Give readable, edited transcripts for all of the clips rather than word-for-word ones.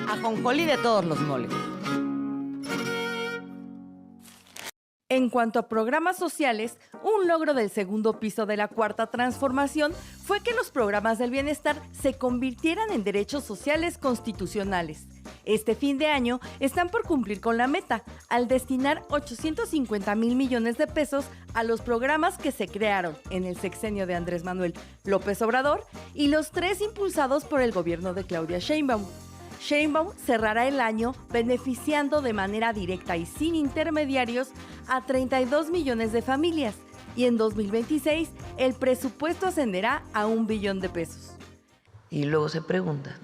ajonjolí de todos los moles. En cuanto a programas sociales, un logro del segundo piso de la Cuarta Transformación fue que los programas del bienestar se convirtieran en derechos sociales constitucionales. Este fin de año están por cumplir con la meta, al destinar 850,000 millones de pesos a los programas que se crearon en el sexenio de Andrés Manuel López Obrador y los 3 impulsados por el gobierno de Claudia Sheinbaum. Sheinbaum cerrará el año beneficiando de manera directa y sin intermediarios a 32 millones de familias y en 2026 el presupuesto ascenderá a 1 billón de pesos. Y luego se preguntan,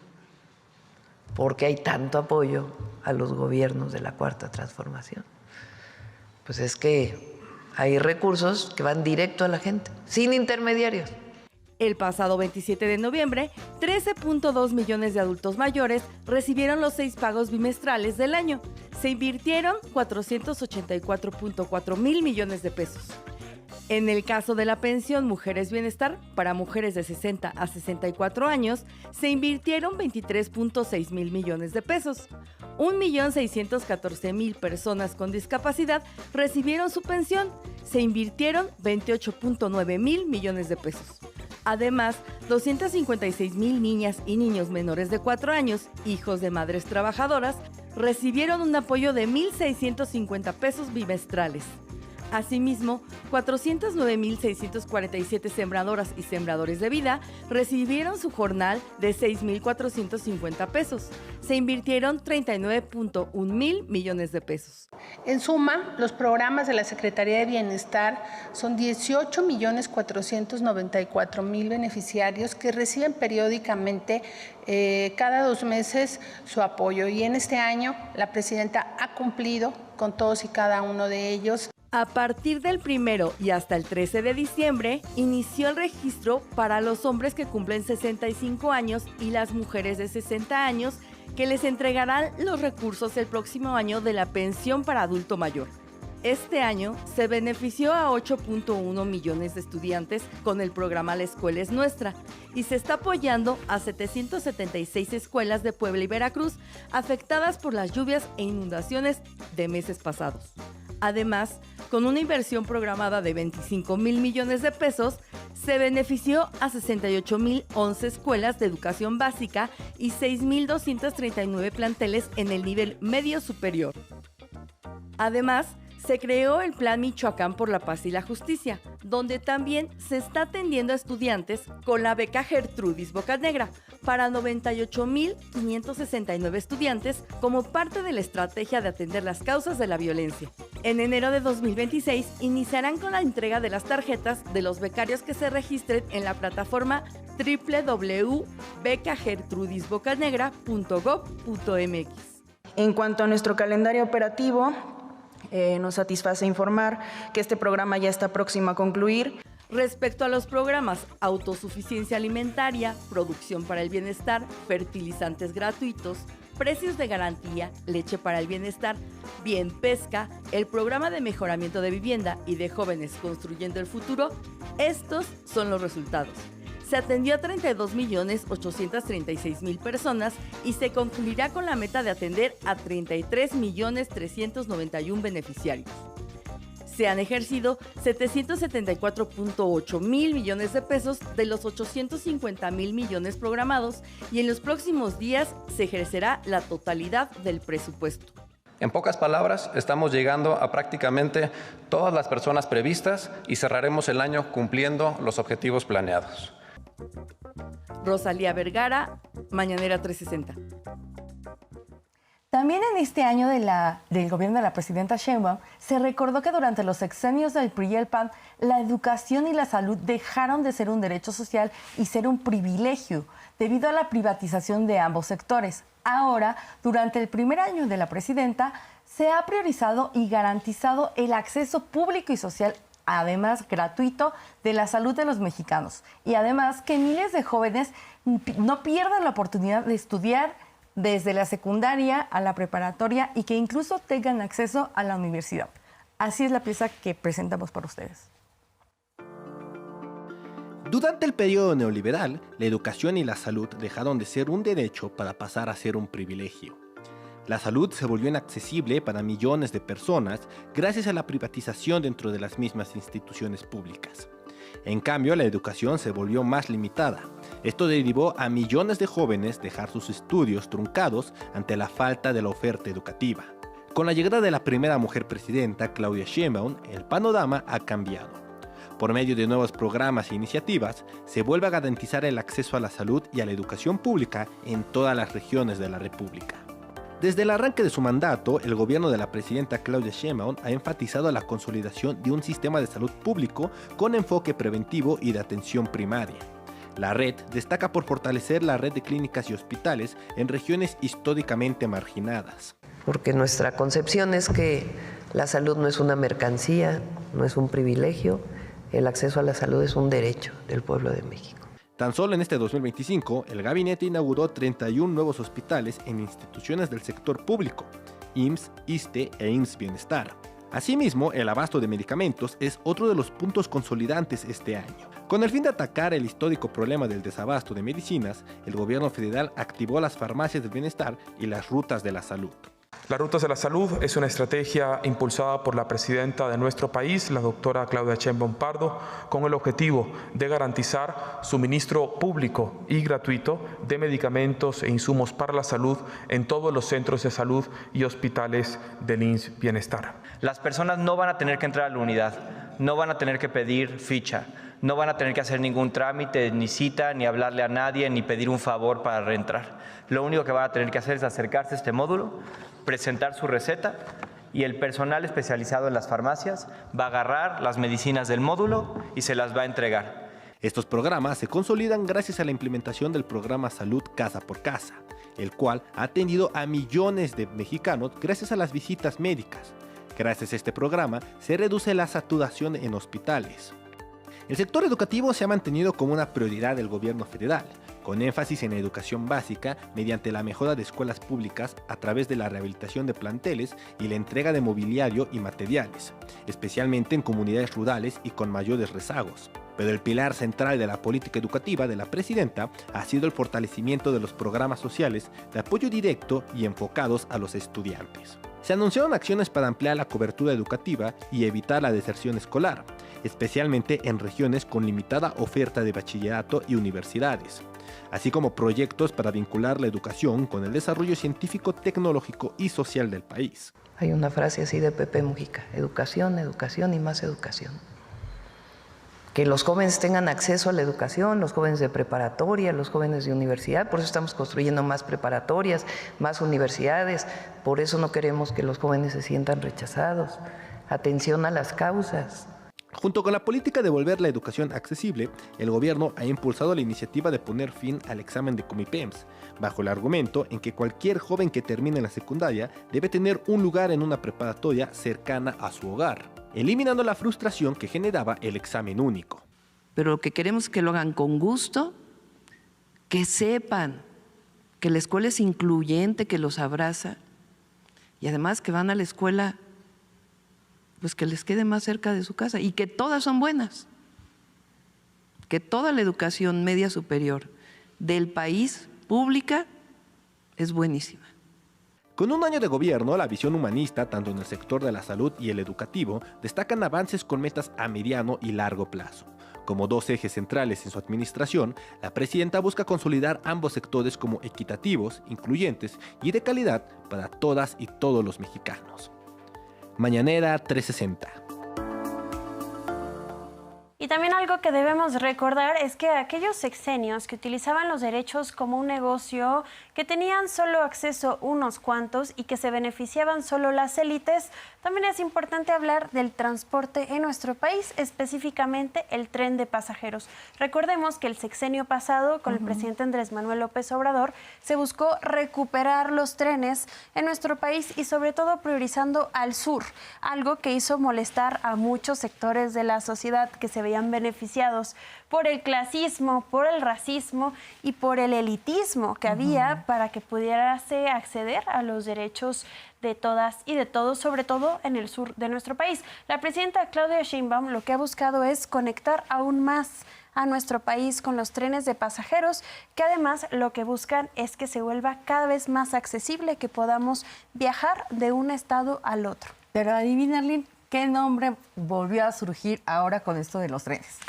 ¿por qué hay tanto apoyo a los gobiernos de la Cuarta Transformación? Pues es que hay recursos que van directo a la gente, sin intermediarios. El pasado 27 de noviembre, 13.2 millones de adultos mayores recibieron los 6 pagos bimestrales del año. Se invirtieron 484.4 mil millones de pesos. En el caso de la pensión Mujeres Bienestar, para mujeres de 60 a 64 años, se invirtieron 23.6 mil millones de pesos. 1.614.000 personas con discapacidad recibieron su pensión. Se invirtieron 28.9 mil millones de pesos. Además, 256,000 niñas y niños menores de 4 años, hijos de madres trabajadoras, recibieron un apoyo de 1.650 pesos bimestrales. Asimismo, 409,647 sembradoras y sembradores de vida recibieron su jornal de 6,450 pesos. Se invirtieron 39.1 mil millones de pesos. En suma, los programas de la Secretaría de Bienestar son 18,494,000 beneficiarios que reciben periódicamente cada 2 meses su apoyo. Y en este año la presidenta ha cumplido con todos y cada uno de ellos. A partir del 1 y hasta el 13 de diciembre, inició el registro para los hombres que cumplen 65 años y las mujeres de 60 años, que les entregarán los recursos el próximo año de la pensión para adulto mayor. Este año se benefició a 8.1 millones de estudiantes con el programa La Escuela es Nuestra y se está apoyando a 776 escuelas de Puebla y Veracruz afectadas por las lluvias e inundaciones de meses pasados. Además, con una inversión programada de 25 mil millones de pesos, se benefició a 68,011 escuelas de educación básica y 6,239 planteles en el nivel medio superior. Además, se creó el Plan Michoacán por la Paz y la Justicia, donde también se está atendiendo a estudiantes con la beca Gertrudis Bocanegra para 98,569 estudiantes como parte de la estrategia de atender las causas de la violencia. En enero de 2026 iniciarán con la entrega de las tarjetas de los becarios que se registren en la plataforma www.becagertrudisbocanegra.gov.mx. En cuanto a nuestro calendario operativo, nos satisface informar que este programa ya está próximo a concluir. Respecto a los programas Autosuficiencia Alimentaria, Producción para el Bienestar, Fertilizantes Gratuitos, Precios de Garantía, Leche para el Bienestar, Bien Pesca, el Programa de Mejoramiento de Vivienda y de Jóvenes Construyendo el Futuro, estos son los resultados. Se atendió a 32,836,000 personas y se concluirá con la meta de atender a 33,391,000 beneficiarios. Se han ejercido 774.8 mil millones de pesos de los 850 mil millones programados y en los próximos días se ejercerá la totalidad del presupuesto. En pocas palabras, estamos llegando a prácticamente todas las personas previstas y cerraremos el año cumpliendo los objetivos planeados. Rosalía Vergara, Mañanera 360. También en este año del gobierno de la presidenta Sheinbaum, se recordó que durante los sexenios del PRI y el PAN, la educación y la salud dejaron de ser un derecho social y ser un privilegio, debido a la privatización de ambos sectores. Ahora, durante el primer año de la presidenta, se ha priorizado y garantizado el acceso público y social, además gratuito, de la salud de los mexicanos. Y además que miles de jóvenes no pierdan la oportunidad de estudiar desde la secundaria a la preparatoria y que incluso tengan acceso a la universidad. Así es la pieza que presentamos para ustedes. Durante el periodo neoliberal, la educación y la salud dejaron de ser un derecho para pasar a ser un privilegio. La salud se volvió inaccesible para millones de personas gracias a la privatización dentro de las mismas instituciones públicas. En cambio, la educación se volvió más limitada. Esto derivó a millones de jóvenes dejar sus estudios truncados ante la falta de la oferta educativa. Con la llegada de la primera mujer presidenta, Claudia Sheinbaum, el panorama ha cambiado. Por medio de nuevos programas e iniciativas, se vuelve a garantizar el acceso a la salud y a la educación pública en todas las regiones de la República. Desde el arranque de su mandato, el gobierno de la presidenta Claudia Sheinbaum ha enfatizado la consolidación de un sistema de salud público con enfoque preventivo y de atención primaria. La red destaca por fortalecer la red de clínicas y hospitales en regiones históricamente marginadas. Porque nuestra concepción es que la salud no es una mercancía, no es un privilegio, el acceso a la salud es un derecho del pueblo de México. Tan solo en este 2025, el gabinete inauguró 31 nuevos hospitales en instituciones del sector público, IMSS, ISSSTE e IMSS Bienestar. Asimismo, el abasto de medicamentos es otro de los puntos consolidantes este año. Con el fin de atacar el histórico problema del desabasto de medicinas, el gobierno federal activó las farmacias del bienestar y las rutas de la salud. Las Rutas de la Salud es una estrategia impulsada por la presidenta de nuestro país, la doctora Claudia Sheinbaum Pardo, con el objetivo de garantizar suministro público y gratuito de medicamentos e insumos para la salud en todos los centros de salud y hospitales del IMSS Bienestar. Las personas no van a tener que entrar a la unidad, no van a tener que pedir ficha, no van a tener que hacer ningún trámite, ni cita, ni hablarle a nadie, ni pedir un favor para reentrar. Lo único que van a tener que hacer es acercarse a este módulo, presentar su receta y el personal especializado en las farmacias va a agarrar las medicinas del módulo y se las va a entregar. Estos programas se consolidan gracias a la implementación del programa Salud Casa por Casa, el cual ha atendido a millones de mexicanos gracias a las visitas médicas. Gracias a este programa se reduce la saturación en hospitales. El sector educativo se ha mantenido como una prioridad del gobierno federal, con énfasis en la educación básica mediante la mejora de escuelas públicas a través de la rehabilitación de planteles y la entrega de mobiliario y materiales, especialmente en comunidades rurales y con mayores rezagos. Pero el pilar central de la política educativa de la presidenta ha sido el fortalecimiento de los programas sociales de apoyo directo y enfocados a los estudiantes. Se anunciaron acciones para ampliar la cobertura educativa y evitar la deserción escolar, especialmente en regiones con limitada oferta de bachillerato y universidades, así como proyectos para vincular la educación con el desarrollo científico, tecnológico y social del país. Hay una frase así de Pepe Mujica: educación, educación y más educación. Que los jóvenes tengan acceso a la educación, los jóvenes de preparatoria, los jóvenes de universidad, por eso estamos construyendo más preparatorias, más universidades, por eso no queremos que los jóvenes se sientan rechazados. Atención a las causas. Junto con la política de volver la educación accesible, el gobierno ha impulsado la iniciativa de poner fin al examen de Comipems, bajo el argumento en que cualquier joven que termine la secundaria debe tener un lugar en una preparatoria cercana a su hogar, eliminando la frustración que generaba el examen único. Pero lo que queremos es que lo hagan con gusto, que sepan que la escuela es incluyente, que los abraza y además que van a la escuela pues que les quede más cerca de su casa y que todas son buenas, que toda la educación media superior del país pública es buenísima. Con un año de gobierno, la visión humanista, tanto en el sector de la salud y el educativo, destacan avances con metas a mediano y largo plazo. Como dos ejes centrales en su administración, la presidenta busca consolidar ambos sectores como equitativos, incluyentes y de calidad para todas y todos los mexicanos. Mañanera 360. Y también algo que debemos recordar es que aquellos sexenios que utilizaban los derechos como un negocio, que tenían solo acceso unos cuantos y que se beneficiaban solo las élites, también es importante hablar del transporte en nuestro país, específicamente el tren de pasajeros. Recordemos que el sexenio pasado, con el presidente Andrés Manuel López Obrador, se buscó recuperar los trenes en nuestro país y sobre todo priorizando al sur, algo que hizo molestar a muchos sectores de la sociedad que se veían beneficiados por el clasismo, por el racismo y por el elitismo que había para que pudiérase acceder a los derechos de todas y de todos, sobre todo en el sur de nuestro país. La presidenta Claudia Sheinbaum lo que ha buscado es conectar aún más a nuestro país con los trenes de pasajeros, que además lo que buscan es que se vuelva cada vez más accesible, que podamos viajar de un estado al otro. Pero adivina, Arlene, ¿qué nombre volvió a surgir ahora con esto de los trenes?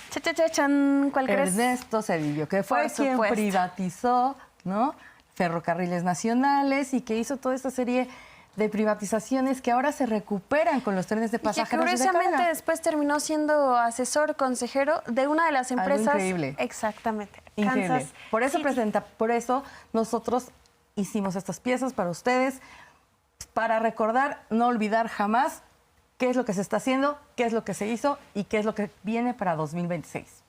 ¿Cuál crees? Ernesto Zedillo, que fue quien privatizó, ¿no?, Ferrocarriles Nacionales y que hizo toda esta serie de privatizaciones que ahora se recuperan con los trenes de pasajeros. Y que curiosamente después terminó siendo asesor consejero de una de las empresas. Algo increíble. Exactamente. Increíble. Kansas Por eso nosotros hicimos estas piezas para ustedes, para recordar, no olvidar jamás qué es lo que se está haciendo, qué es lo que se hizo y qué es lo que viene para 2026.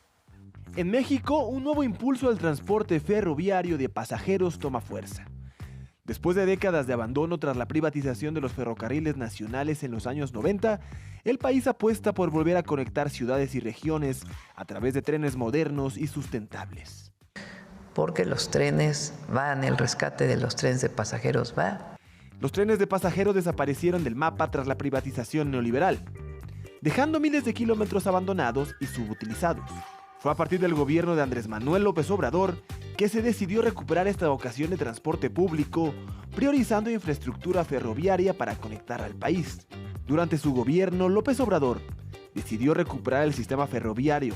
En México, un nuevo impulso al transporte ferroviario de pasajeros toma fuerza. Después de décadas de abandono tras la privatización de los ferrocarriles nacionales en los años 90, el país apuesta por volver a conectar ciudades y regiones a través de trenes modernos y sustentables. Porque los trenes van, el rescate de los trenes de pasajeros va. Los trenes de pasajeros desaparecieron del mapa tras la privatización neoliberal, dejando miles de kilómetros abandonados y subutilizados. Fue a partir del gobierno de Andrés Manuel López Obrador que se decidió recuperar esta vocación de transporte público, priorizando infraestructura ferroviaria para conectar al país. Durante su gobierno, López Obrador decidió recuperar el sistema ferroviario.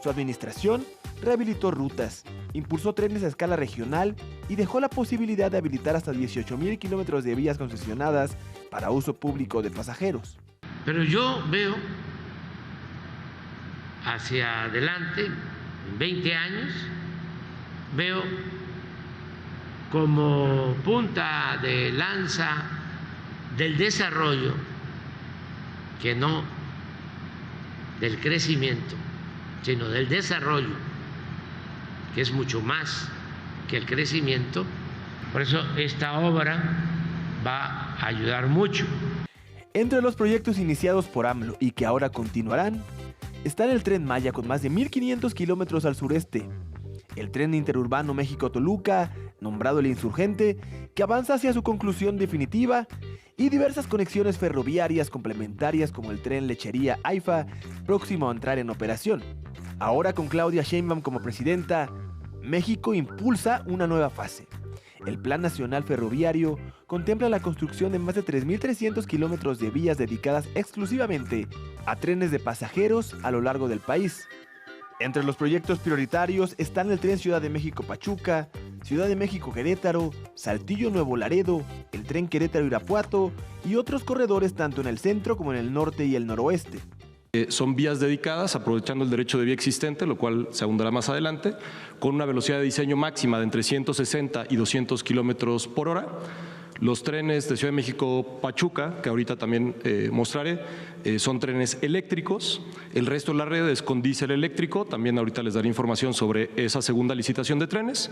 Su administración rehabilitó rutas, impulsó trenes a escala regional y dejó la posibilidad de habilitar hasta 18,000 kilómetros de vías concesionadas para uso público de pasajeros. Pero yo veo hacia adelante, en 20 años, veo como punta de lanza del desarrollo, que no del crecimiento, sino del desarrollo, que es mucho más que el crecimiento. Por eso esta obra va a ayudar mucho. Entre los proyectos iniciados por AMLO y que ahora continuarán, están el Tren Maya con más de 1,500 kilómetros al sureste, el Tren Interurbano México-Toluca, nombrado el Insurgente, que avanza hacia su conclusión definitiva, y diversas conexiones ferroviarias complementarias como el Tren Lechería-AIFA, próximo a entrar en operación. Ahora con Claudia Sheinbaum como presidenta, México impulsa una nueva fase. El Plan Nacional Ferroviario contempla la construcción de más de 3,300 kilómetros de vías dedicadas exclusivamente a trenes de pasajeros a lo largo del país. Entre los proyectos prioritarios están el Tren Ciudad de México-Pachuca, Ciudad de México-Querétaro, Saltillo-Nuevo Laredo, el Tren Querétaro-Irapuato y otros corredores tanto en el centro como en el norte y el noroeste. Son vías dedicadas, aprovechando el derecho de vía existente, lo cual se abundará más adelante, con una velocidad de diseño máxima de entre 160 y 200 kilómetros por hora. Los trenes de Ciudad de México-Pachuca, que ahorita también mostraré, son trenes eléctricos. El resto de la red es con diésel eléctrico. También ahorita les daré información sobre esa segunda licitación de trenes.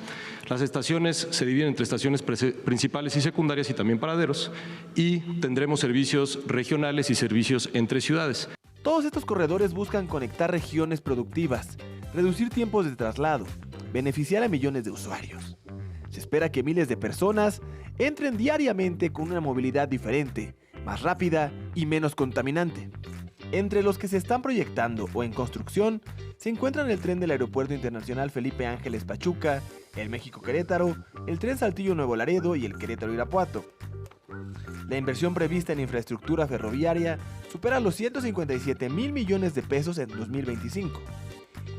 Las estaciones se dividen entre estaciones principales y secundarias y también paraderos. Y tendremos servicios regionales y servicios entre ciudades. Todos estos corredores buscan conectar regiones productivas, reducir tiempos de traslado, beneficiar a millones de usuarios. Se espera que miles de personas entren diariamente con una movilidad diferente, más rápida y menos contaminante. Entre los que se están proyectando o en construcción se encuentran el tren del Aeropuerto Internacional Felipe Ángeles Pachuca, el México-Querétaro, el tren Saltillo-Nuevo Laredo y el Querétaro-Irapuato. La inversión prevista en infraestructura ferroviaria supera los 157,000 millones de pesos en 2025.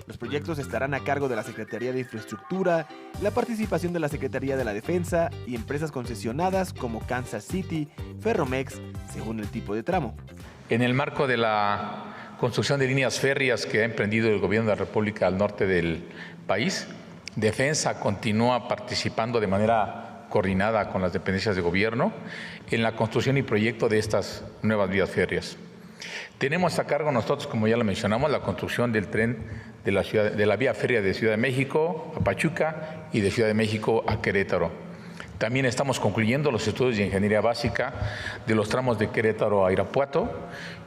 Los proyectos estarán a cargo de la Secretaría de Infraestructura, la participación de la Secretaría de la Defensa y empresas concesionadas como Kansas City, Ferromex, según el tipo de tramo. En el marco de la construcción de líneas férreas que ha emprendido el Gobierno de la República al norte del país, Defensa continúa participando de manera coordinada con las dependencias de gobierno en la construcción y proyecto de estas nuevas vías férreas. Tenemos a cargo nosotros, como ya lo mencionamos, la construcción del tren de la vía férrea de Ciudad de México a Pachuca y de Ciudad de México a Querétaro. También estamos concluyendo los estudios de ingeniería básica de los tramos de Querétaro a Irapuato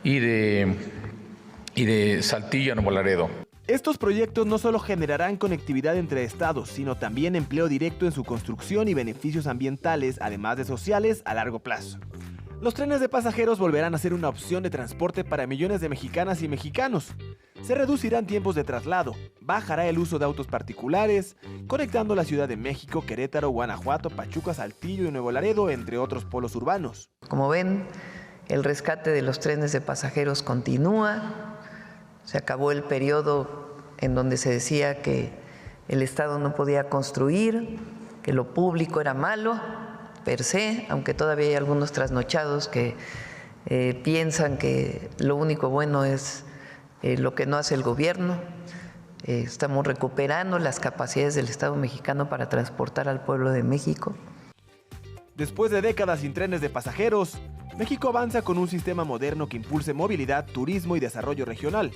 y de Saltillo a Nuevo Laredo. Estos proyectos no solo generarán conectividad entre estados, sino también empleo directo en su construcción y beneficios ambientales, además de sociales, a largo plazo. Los trenes de pasajeros volverán a ser una opción de transporte para millones de mexicanas y mexicanos. Se reducirán tiempos de traslado, bajará el uso de autos particulares, conectando la Ciudad de México, Querétaro, Guanajuato, Pachuca, Saltillo y Nuevo Laredo, entre otros polos urbanos. Como ven, el rescate de los trenes de pasajeros continúa. Se acabó el periodo en donde se decía que el Estado no podía construir, que lo público era malo per se, aunque todavía hay algunos trasnochados que piensan que lo único bueno es lo que no hace el gobierno. Estamos recuperando las capacidades del Estado mexicano para transportar al pueblo de México. Después de décadas sin trenes de pasajeros, México avanza con un sistema moderno que impulse movilidad, turismo y desarrollo regional.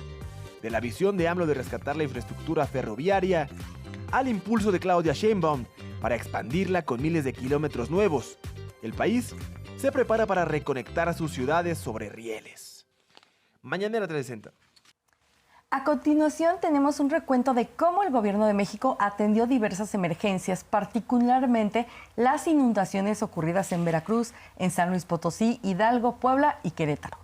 De la visión de AMLO de rescatar la infraestructura ferroviaria, al impulso de Claudia Sheinbaum para expandirla con miles de kilómetros nuevos. El país se prepara para reconectar a sus ciudades sobre rieles. Mañanera 360. A continuación tenemos un recuento de cómo el Gobierno de México atendió diversas emergencias, particularmente las inundaciones ocurridas en Veracruz, en San Luis Potosí, Hidalgo, Puebla y Querétaro.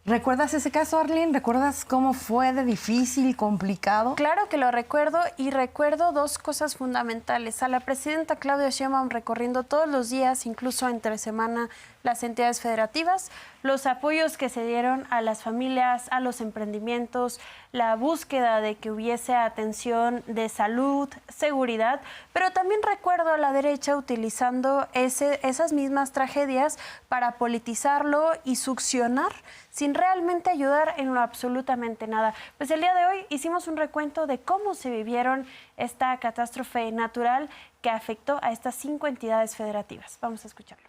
¿Recuerdas ese caso, Arlene? ¿Recuerdas cómo fue de difícil, complicado? Claro que lo recuerdo, y recuerdo dos cosas fundamentales. A la presidenta Claudia Sheinbaum recorriendo todos los días, incluso entre semana, las entidades federativas, los apoyos que se dieron a las familias, a los emprendimientos, la búsqueda de que hubiese atención de salud, seguridad, pero también recuerdo a la derecha utilizando esas mismas tragedias para politizarlo y succionar sin realmente ayudar en lo absolutamente nada. Pues el día de hoy hicimos un recuento de cómo se vivieron esta catástrofe natural que afectó a estas 5 entidades federativas. Vamos a escucharlo.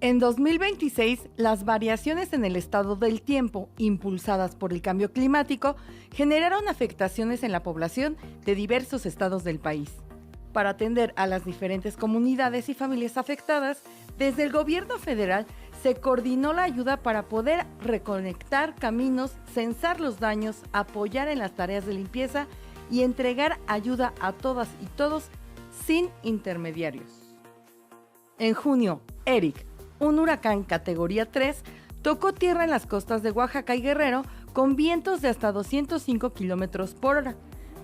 En 2026, las variaciones en el estado del tiempo, impulsadas por el cambio climático, generaron afectaciones en la población de diversos estados del país. Para atender a las diferentes comunidades y familias afectadas, desde el gobierno federal se coordinó la ayuda para poder reconectar caminos, censar los daños, apoyar en las tareas de limpieza y entregar ayuda a todas y todos sin intermediarios. En junio, Eric, un huracán categoría 3, tocó tierra en las costas de Oaxaca y Guerrero con vientos de hasta 205 kilómetros por hora.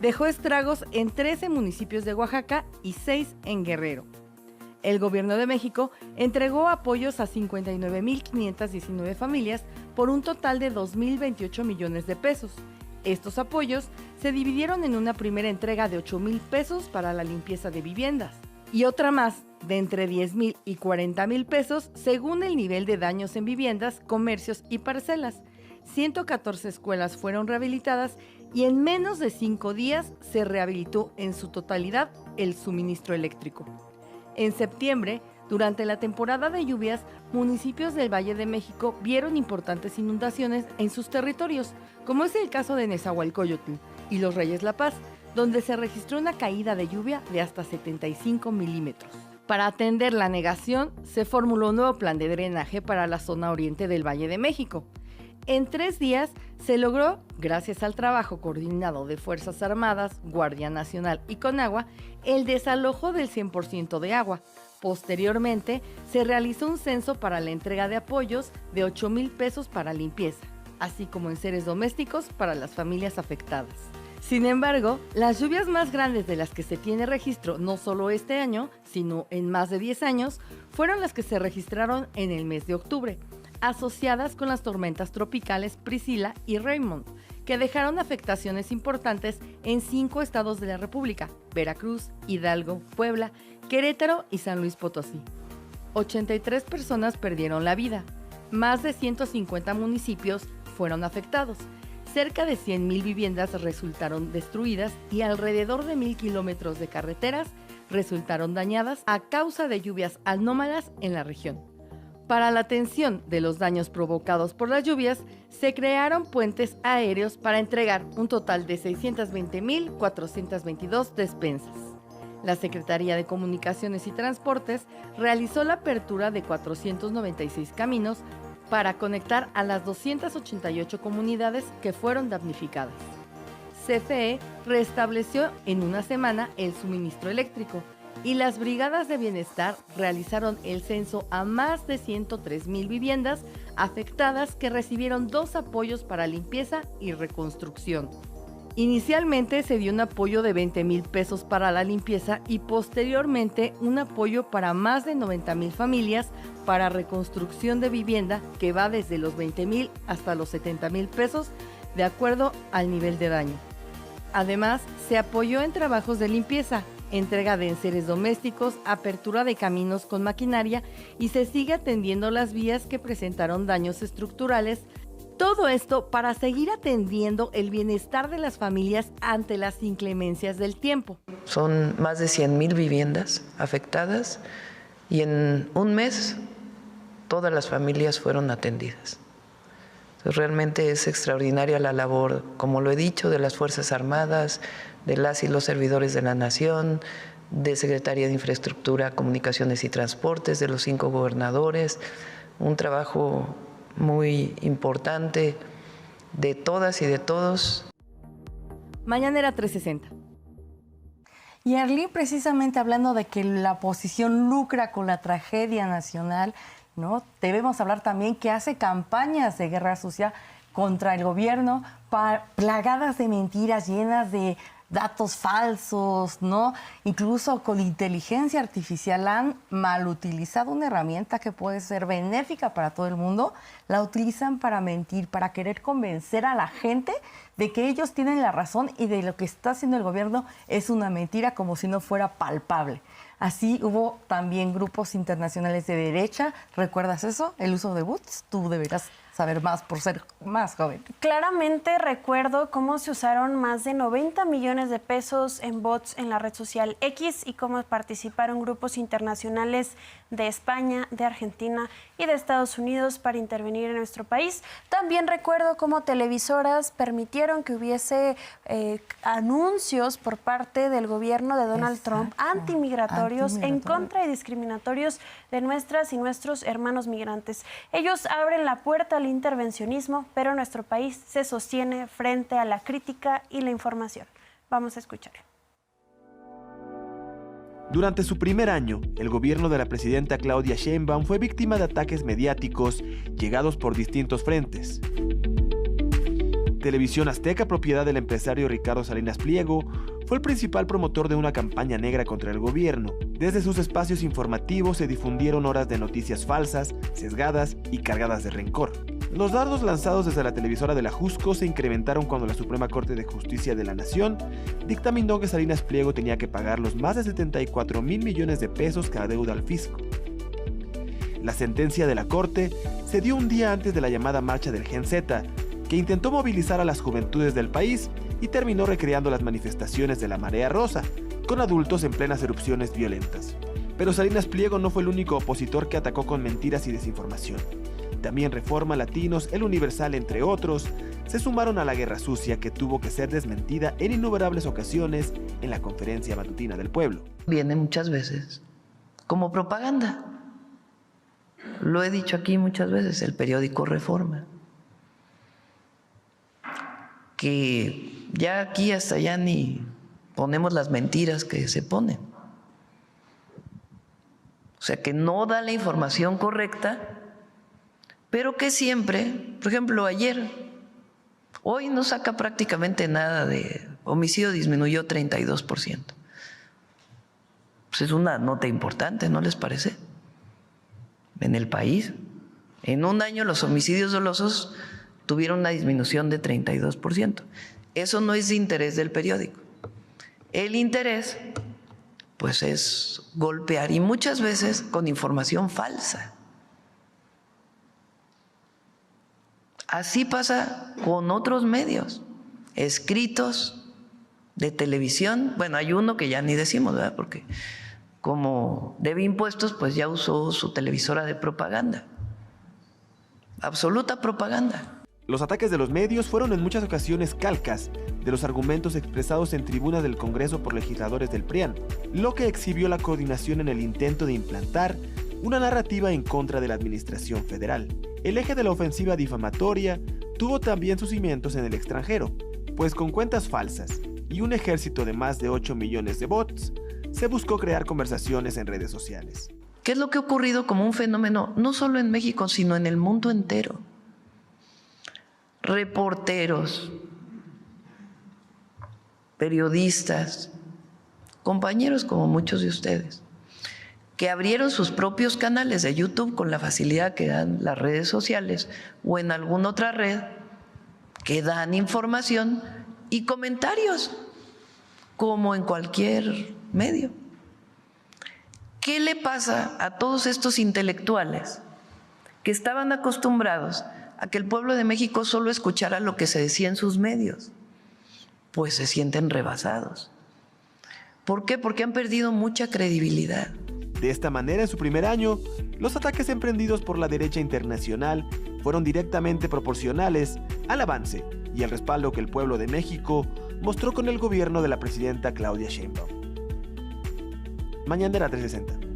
Dejó estragos en 13 municipios de Oaxaca y 6 en Guerrero. El Gobierno de México entregó apoyos a 59,519 familias por un total de 2,028 millones de pesos. Estos apoyos se dividieron en una primera entrega de 8,000 pesos para la limpieza de viviendas y otra más de entre 10,000 y 40,000 pesos según el nivel de daños en viviendas, comercios y parcelas. 114 escuelas fueron rehabilitadas y en menos de 5 días se rehabilitó en su totalidad el suministro eléctrico. En septiembre, durante la temporada de lluvias, municipios del Valle de México vieron importantes inundaciones en sus territorios, como es el caso de Nezahualcóyotl y Los Reyes La Paz, donde se registró una caída de lluvia de hasta 75 milímetros. Para atender la negación, se formuló un nuevo plan de drenaje para la zona oriente del Valle de México. En 3 días se logró, gracias al trabajo coordinado de Fuerzas Armadas, Guardia Nacional y Conagua, el desalojo del 100% de agua. Posteriormente, se realizó un censo para la entrega de apoyos de 8,000 pesos para limpieza, así como enseres domésticos para las familias afectadas. Sin embargo, las lluvias más grandes de las que se tiene registro no solo este año, sino en más de 10 años, fueron las que se registraron en el mes de octubre, asociadas con las tormentas tropicales Priscila y Raymond, que dejaron afectaciones importantes en 5 estados de la República: Veracruz, Hidalgo, Puebla, Querétaro y San Luis Potosí. 83 personas perdieron la vida, más de 150 municipios fueron afectados, cerca de 100,000 viviendas resultaron destruidas y alrededor de 1,000 kilómetros de carreteras resultaron dañadas a causa de lluvias anómalas en la región. Para la atención de los daños provocados por las lluvias, se crearon puentes aéreos para entregar un total de 620,422 despensas. La Secretaría de Comunicaciones y Transportes realizó la apertura de 496 caminos para conectar a las 288 comunidades que fueron damnificadas. CFE restableció en una semana el suministro eléctrico y las brigadas de bienestar realizaron el censo a más de 103,000 viviendas afectadas que recibieron 2 apoyos para limpieza y reconstrucción. Inicialmente se dio un apoyo de 20,000 pesos para la limpieza y posteriormente un apoyo para más de 90,000 familias para reconstrucción de vivienda, que va desde los 20,000 hasta los 70,000 pesos de acuerdo al nivel de daño. Además, se apoyó en trabajos de limpieza, entrega de enseres domésticos, apertura de caminos con maquinaria y se sigue atendiendo las vías que presentaron daños estructurales. Todo esto para seguir atendiendo el bienestar de las familias ante las inclemencias del tiempo. Son más de 100,000 viviendas afectadas y en un mes todas las familias fueron atendidas. Entonces, realmente es extraordinaria la labor, como lo he dicho, de las Fuerzas Armadas, de las y los servidores de la Nación, de Secretaría de Infraestructura, Comunicaciones y Transportes, de los 5 gobernadores, un trabajo muy importante de todas y de todos. Mañanera 360. Y Arlene, precisamente hablando de que la oposición lucra con la tragedia nacional, ¿no? Debemos hablar también que hace campañas de guerra sucia contra el gobierno, plagadas de mentiras, llenas de datos falsos, ¿no? Incluso con inteligencia artificial han mal utilizado una herramienta que puede ser benéfica para todo el mundo, la utilizan para mentir, para querer convencer a la gente de que ellos tienen la razón y de lo que está haciendo el gobierno es una mentira, como si no fuera palpable. Así hubo también grupos internacionales de derecha. ¿Recuerdas eso? El uso de bots. Tú deberás saber más por ser más joven. Claramente recuerdo cómo se usaron más de 90 millones de pesos en bots en la red social X y cómo participaron grupos internacionales de España, de Argentina y de Estados Unidos para intervenir en nuestro país. También recuerdo cómo televisoras permitieron que hubiese anuncios por parte del gobierno de Donald Trump antimigratorios en contra y discriminatorios de nuestras y nuestros hermanos migrantes. Ellos abren la puerta al intervencionismo, pero nuestro país se sostiene frente a la crítica y la información. Vamos a escucharlo. Durante su primer año, el gobierno de la presidenta Claudia Sheinbaum fue víctima de ataques mediáticos llegados por distintos frentes. Televisión Azteca, propiedad del empresario Ricardo Salinas Pliego, fue el principal promotor de una campaña negra contra el gobierno. Desde sus espacios informativos se difundieron horas de noticias falsas, sesgadas y cargadas de rencor. Los dardos lanzados desde la televisora de la Jusco se incrementaron cuando la Suprema Corte de Justicia de la Nación dictaminó que Salinas Pliego tenía que pagar los más de 74,000 millones de pesos que adeuda al fisco. La sentencia de la Corte se dio un día antes de la llamada Marcha del Gen Z, que intentó movilizar a las juventudes del país y terminó recreando las manifestaciones de la Marea Rosa, con adultos en plenas erupciones violentas. Pero Salinas Pliego no fue el único opositor que atacó con mentiras y desinformación. También Reforma, Latinos, El Universal, entre otros, se sumaron a la guerra sucia que tuvo que ser desmentida en innumerables ocasiones en la conferencia matutina del pueblo. Viene muchas veces como propaganda. Lo he dicho aquí muchas veces, el periódico Reforma. Que ya aquí hasta ya ni ponemos las mentiras que se ponen. O sea, que no da la información correcta, pero que siempre, por ejemplo, hoy no saca prácticamente nada de homicidio, disminuyó 32%. Pues es una nota importante, ¿no les parece? En el país, en un año los homicidios dolosos tuvieron una disminución de 32%. Eso no es de interés del periódico. El interés, pues, es golpear y muchas veces con información falsa. Así pasa con otros medios, escritos, de televisión. Bueno, hay uno que ya ni decimos, ¿verdad? Porque como debe impuestos, pues ya usó su televisora de propaganda. Absoluta propaganda. Los ataques de los medios fueron en muchas ocasiones calcas de los argumentos expresados en tribunas del Congreso por legisladores del PRIAN, lo que exhibió la coordinación en el intento de implantar una narrativa en contra de la administración federal. El eje de la ofensiva difamatoria tuvo también sus cimientos en el extranjero, pues con cuentas falsas y un ejército de más de 8 millones de bots, se buscó crear conversaciones en redes sociales. ¿Qué es lo que ha ocurrido como un fenómeno no solo en México, sino en el mundo entero? Reporteros, periodistas, compañeros como muchos de ustedes, que abrieron sus propios canales de YouTube con la facilidad que dan las redes sociales o en alguna otra red, que dan información y comentarios, como en cualquier medio. ¿Qué le pasa a todos estos intelectuales que estaban acostumbrados a que el pueblo de México solo escuchara lo que se decía en sus medios? Pues se sienten rebasados. ¿Por qué? Porque han perdido mucha credibilidad. De esta manera, en su primer año, los ataques emprendidos por la derecha internacional fueron directamente proporcionales al avance y al respaldo que el pueblo de México mostró con el gobierno de la presidenta Claudia Sheinbaum. Mañanera 360.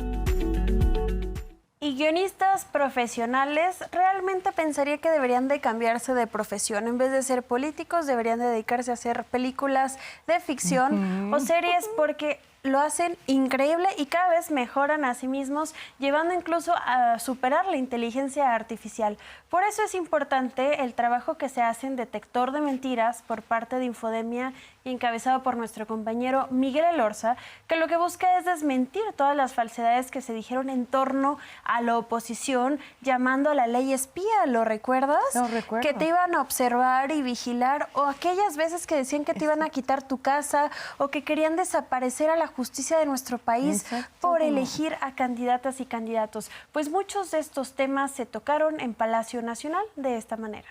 Y guionistas profesionales realmente pensaría que deberían de cambiarse de profesión. En vez de ser políticos, deberían de dedicarse a hacer películas de ficción o series, porque lo hacen increíble y cada vez mejoran a sí mismos, llevando incluso a superar la inteligencia artificial. Por eso es importante el trabajo que se hace en Detector de Mentiras por parte de Infodemia y encabezado por nuestro compañero Miguel Elorza, que lo que busca es desmentir todas las falsedades que se dijeron en torno a la oposición, llamando a la ley espía. ¿Lo recuerdas? Lo recuerdo. Que te iban a observar y vigilar, o aquellas veces que decían que te iban a quitar tu casa o que querían desaparecer a la justicia de nuestro país. Exacto. Por elegir a candidatas y candidatos. Pues muchos de estos temas se tocaron en Palacio Nacional de esta manera.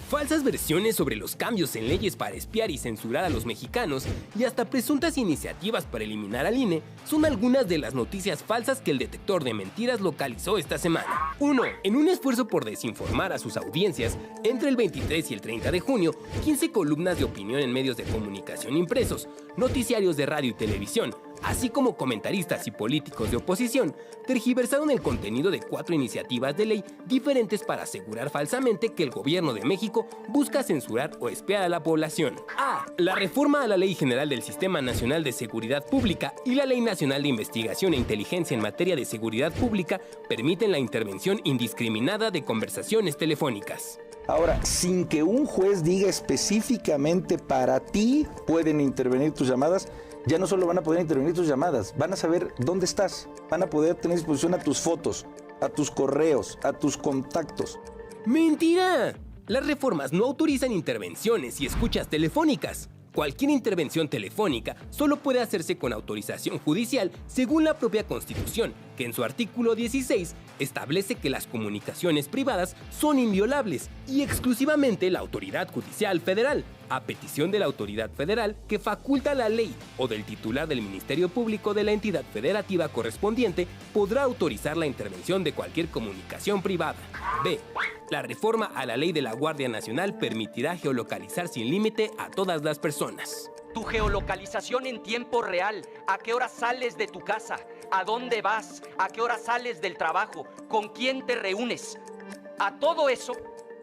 Falsas versiones sobre los cambios en leyes para espiar y censurar a los mexicanos y hasta presuntas iniciativas para eliminar al INE son algunas de las noticias falsas que el Detector de Mentiras localizó esta semana. 1. En un esfuerzo por desinformar a sus audiencias, entre el 23 y el 30 de junio, 15 columnas de opinión en medios de comunicación impresos, noticiarios de radio y televisión, así como comentaristas y políticos de oposición, tergiversaron el contenido de 4 iniciativas de ley diferentes para asegurar falsamente que el gobierno de México busca censurar o espiar a la población. A. La reforma a la Ley General del Sistema Nacional de Seguridad Pública y la Ley Nacional de Investigación e Inteligencia en materia de seguridad pública permiten la intervención indiscriminada de conversaciones telefónicas. Ahora, sin que un juez diga específicamente para ti pueden intervenir tus llamadas, ya no solo van a poder intervenir tus llamadas, van a saber dónde estás, van a poder tener disposición a tus fotos, a tus correos, a tus contactos. ¡Mentira! Las reformas no autorizan intervenciones y escuchas telefónicas. Cualquier intervención telefónica solo puede hacerse con autorización judicial según la propia Constitución, que en su artículo 16 establece que las comunicaciones privadas son inviolables y exclusivamente la autoridad judicial federal, a petición de la autoridad federal que faculta la ley o del titular del Ministerio Público de la entidad federativa correspondiente, podrá autorizar la intervención de cualquier comunicación privada. B. La reforma a la ley de la Guardia Nacional permitirá geolocalizar sin límite a todas las personas. Tu geolocalización en tiempo real, a qué hora sales de tu casa, a dónde vas, a qué hora sales del trabajo, con quién te reúnes. A todo eso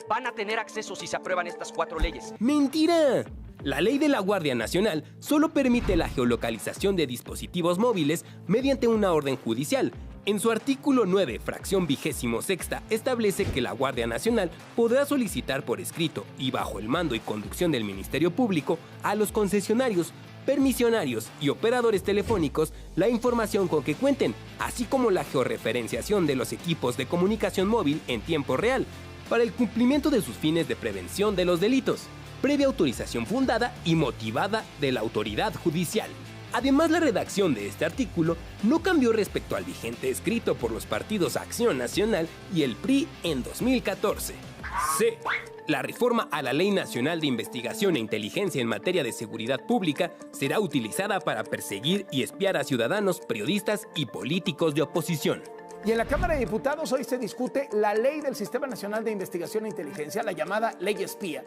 van a tener acceso si se aprueban estas 4 leyes. ¡Mentira! La ley de la Guardia Nacional solo permite la geolocalización de dispositivos móviles mediante una orden judicial. En su artículo 9, fracción 26ª, establece que la Guardia Nacional podrá solicitar por escrito y bajo el mando y conducción del Ministerio Público a los concesionarios, permisionarios y operadores telefónicos la información con que cuenten, así como la georreferenciación de los equipos de comunicación móvil en tiempo real, para el cumplimiento de sus fines de prevención de los delitos, previa autorización fundada y motivada de la autoridad judicial. Además, la redacción de este artículo no cambió respecto al vigente escrito por los partidos Acción Nacional y el PRI en 2014. C. La reforma a la Ley Nacional de Investigación e Inteligencia en materia de seguridad pública será utilizada para perseguir y espiar a ciudadanos, periodistas y políticos de oposición. Y en la Cámara de Diputados hoy se discute la ley del Sistema Nacional de Investigación e Inteligencia, la llamada Ley Espía,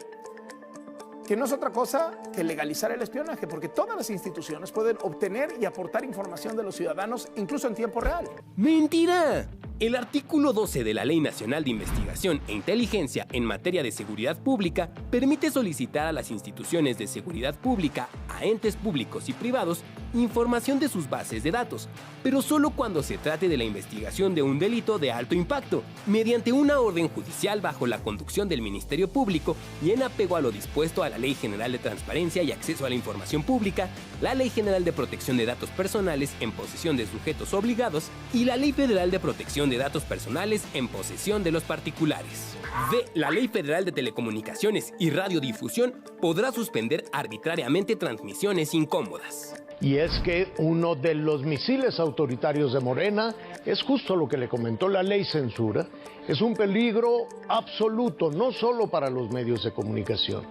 que no es otra cosa que legalizar el espionaje, porque todas las instituciones pueden obtener y aportar información de los ciudadanos, incluso en tiempo real. ¡Mentira! El artículo 12 de la Ley Nacional de Investigación e Inteligencia en materia de seguridad pública permite solicitar a las instituciones de seguridad pública, a entes públicos y privados, información de sus bases de datos, pero solo cuando se trate de la investigación de un delito de alto impacto, mediante una orden judicial bajo la conducción del Ministerio Público y en apego a lo dispuesto a la Ley General de Transparencia y Acceso a la Información Pública, la Ley General de Protección de Datos Personales en posesión de sujetos obligados y la Ley Federal de Protección de Datos Personales en posesión de los particulares. D. La Ley Federal de Telecomunicaciones y Radiodifusión podrá suspender arbitrariamente transmisiones incómodas. Y es que uno de los misiles autoritarios de Morena es justo lo que le comentó la ley censura, es un peligro absoluto, no solo para los medios de comunicación,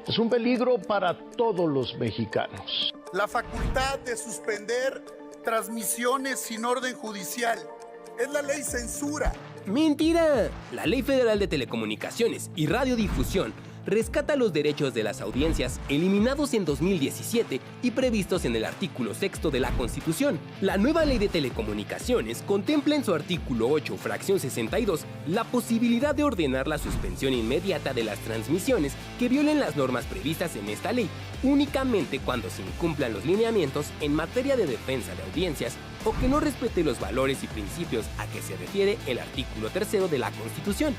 es un peligro para todos los mexicanos. La facultad de suspender transmisiones sin orden judicial es la ley censura. ¡Mentira! La Ley Federal de Telecomunicaciones y Radiodifusión rescata los derechos de las audiencias eliminados en 2017 y previstos en el artículo 6 de la Constitución. La nueva Ley de Telecomunicaciones contempla en su artículo 8, fracción 62, la posibilidad de ordenar la suspensión inmediata de las transmisiones que violen las normas previstas en esta ley, únicamente cuando se incumplan los lineamientos en materia de defensa de audiencias o que no respete los valores y principios a que se refiere el artículo 3 de la Constitución,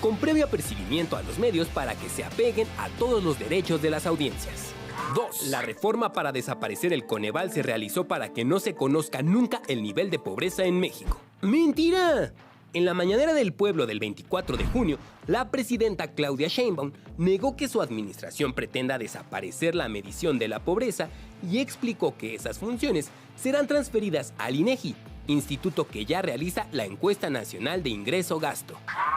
con previo apercibimiento a los medios para que se apeguen a todos los derechos de las audiencias. 2. La reforma para desaparecer el Coneval se realizó para que no se conozca nunca el nivel de pobreza en México. ¡Mentira! En la mañanera del pueblo del 24 de junio, la presidenta Claudia Sheinbaum negó que su administración pretenda desaparecer la medición de la pobreza y explicó que esas funciones serán transferidas al INEGI, instituto que ya realiza la encuesta nacional de ingreso-gasto.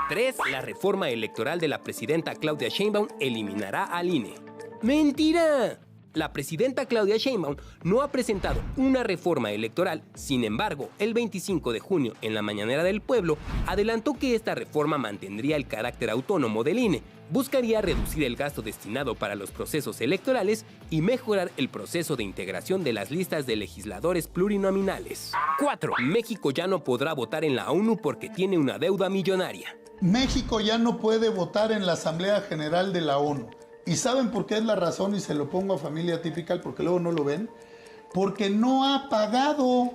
3. La reforma electoral de la presidenta Claudia Sheinbaum eliminará al INE. ¡Mentira! La presidenta Claudia Sheinbaum no ha presentado una reforma electoral. Sin embargo, el 25 de junio, en la mañanera del pueblo, adelantó que esta reforma mantendría el carácter autónomo del INE, buscaría reducir el gasto destinado para los procesos electorales y mejorar el proceso de integración de las listas de legisladores plurinominales. 4. México ya no podrá votar en la ONU porque tiene una deuda millonaria. México ya no puede votar en la Asamblea General de la ONU. ¿Y saben por qué es la razón? Y se lo pongo a Familia Típica porque luego no lo ven. Porque no ha pagado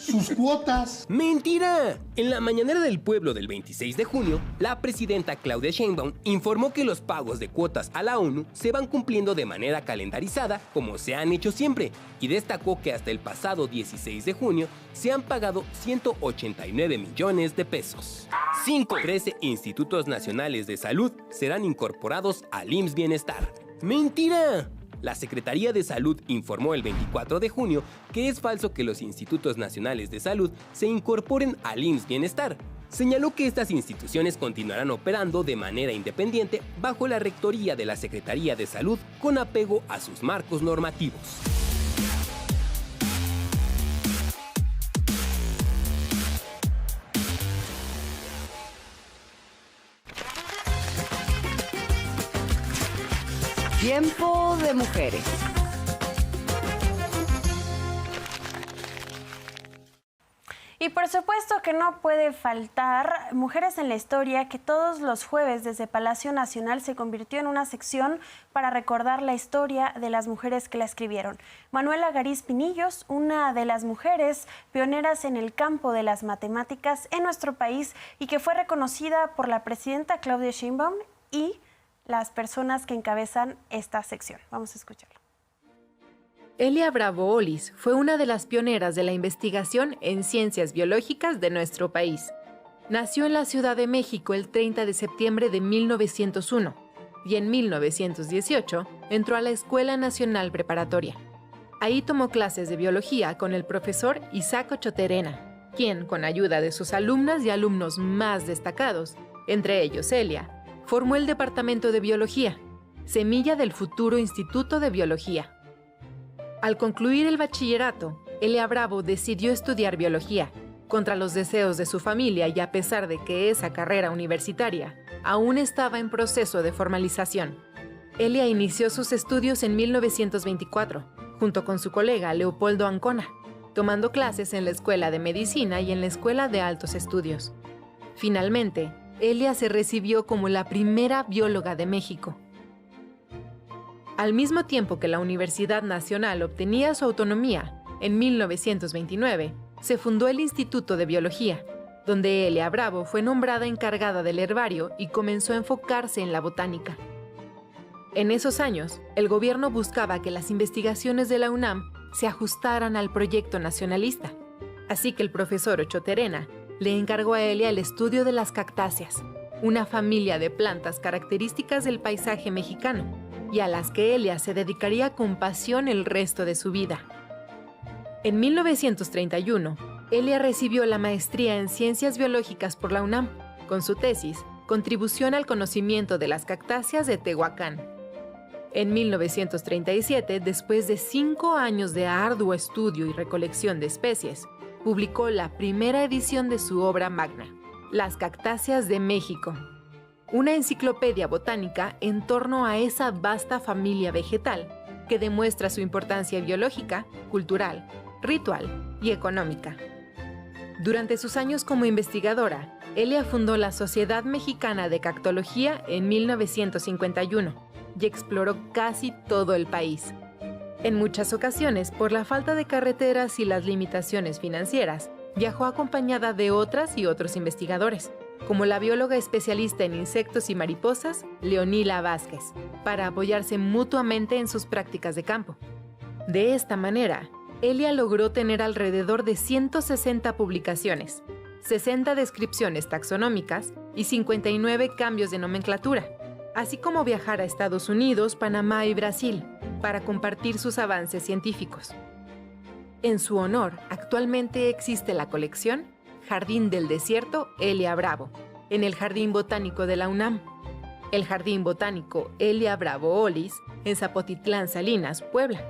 sus cuotas. ¡Mentira! En la mañanera del pueblo del 26 de junio, la presidenta Claudia Sheinbaum informó que los pagos de cuotas a la ONU se van cumpliendo de manera calendarizada, como se han hecho siempre, y destacó que hasta el pasado 16 de junio se han pagado 189 millones de pesos. 5. 13 institutos nacionales de salud serán incorporados al IMSS Bienestar. ¡Mentira! La Secretaría de Salud informó el 24 de junio que es falso que los institutos nacionales de salud se incorporen al IMSS Bienestar. Señaló que estas instituciones continuarán operando de manera independiente bajo la rectoría de la Secretaría de Salud con apego a sus marcos normativos. Tiempo de mujeres. Y por supuesto que no puede faltar Mujeres en la Historia, que todos los jueves desde Palacio Nacional se convirtió en una sección para recordar la historia de las mujeres que la escribieron. Manuela Gariz Pinillos, una de las mujeres pioneras en el campo de las matemáticas en nuestro país y que fue reconocida por la presidenta Claudia Sheinbaum y las personas que encabezan esta sección. Vamos a escucharlo. Elia Bravo Olis fue una de las pioneras de la investigación en ciencias biológicas de nuestro país. Nació en la Ciudad de México el 30 de septiembre de 1901 y en 1918 entró a la Escuela Nacional Preparatoria. Ahí tomó clases de biología con el profesor Isaac Ochoterena, quien, con ayuda de sus alumnas y alumnos más destacados, entre ellos Elia, formó el Departamento de Biología, semilla del futuro Instituto de Biología. Al concluir el bachillerato, Elia Bravo decidió estudiar biología, contra los deseos de su familia y a pesar de que esa carrera universitaria aún estaba en proceso de formalización. Elia inició sus estudios en 1924, junto con su colega Leopoldo Ancona. tomando clases en la Escuela de Medicina y en la Escuela de Altos Estudios. Finalmente, Elia se recibió como la primera bióloga de México. Al mismo tiempo que la Universidad Nacional obtenía su autonomía, en 1929, se fundó el Instituto de Biología, donde Elia Bravo fue nombrada encargada del herbario y comenzó a enfocarse en la botánica. En esos años, el gobierno buscaba que las investigaciones de la UNAM se ajustaran al proyecto nacionalista, así que el profesor Ochoa Terena le encargó a Elia el estudio de las cactáceas, una familia de plantas características del paisaje mexicano, y a las que Elia se dedicaría con pasión el resto de su vida. En 1931, Elia recibió la maestría en Ciencias Biológicas por la UNAM, con su tesis Contribución al conocimiento de las cactáceas de Tehuacán. En 1937, después de 5 años de arduo estudio y recolección de especies, publicó la primera edición de su obra magna, Las Cactáceas de México, una enciclopedia botánica en torno a esa vasta familia vegetal que demuestra su importancia biológica, cultural, ritual y económica. Durante sus años como investigadora, Elia fundó la Sociedad Mexicana de Cactología en 1951 y exploró casi todo el país. En muchas ocasiones, por la falta de carreteras y las limitaciones financieras, viajó acompañada de otras y otros investigadores, como la bióloga especialista en insectos y mariposas, Leonila Vázquez, para apoyarse mutuamente en sus prácticas de campo. De esta manera, Elia logró tener alrededor de 160 publicaciones, 60 descripciones taxonómicas y 59 cambios de nomenclatura, así como viajar a Estados Unidos, Panamá y Brasil para compartir sus avances científicos. En su honor, actualmente existe la colección Jardín del Desierto Elia Bravo, en el Jardín Botánico de la UNAM, el Jardín Botánico Elia Bravo Olis, en Zapotitlán, Salinas, Puebla,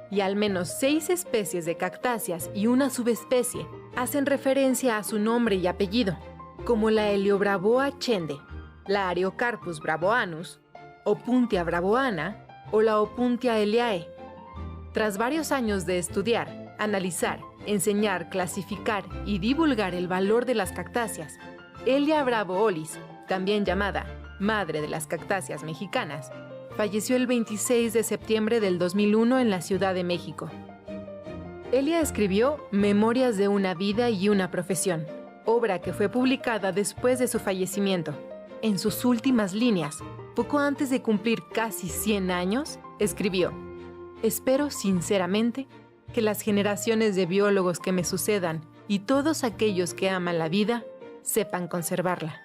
y al menos 6 especies de cactáceas y una subespecie hacen referencia a su nombre y apellido, como la Heliobravoa chende, la Ariocarpus bravoanus, Opuntia bravoana o la Opuntia eliae. Tras varios años de estudiar, analizar, enseñar, clasificar y divulgar el valor de las cactáceas, Elia Bravo Olis, también llamada Madre de las Cactáceas Mexicanas, falleció el 26 de septiembre del 2001 en la Ciudad de México. Elia escribió Memorias de una vida y una profesión, obra que fue publicada después de su fallecimiento. En sus últimas líneas, poco antes de cumplir casi 100 años, escribió: «Espero sinceramente que las generaciones de biólogos que me sucedan y todos aquellos que aman la vida sepan conservarla».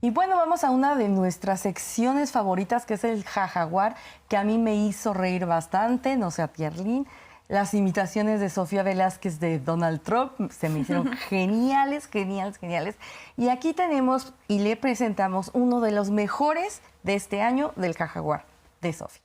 Y bueno, vamos a una de nuestras secciones favoritas, que es el jajaguar, que a mí me hizo reír bastante, no sé a Pierlín. Las imitaciones de Sofía Velázquez de Donald Trump se me hicieron geniales, geniales, geniales. Y aquí tenemos y le presentamos uno de los mejores de este año del jajaguar de Sofía.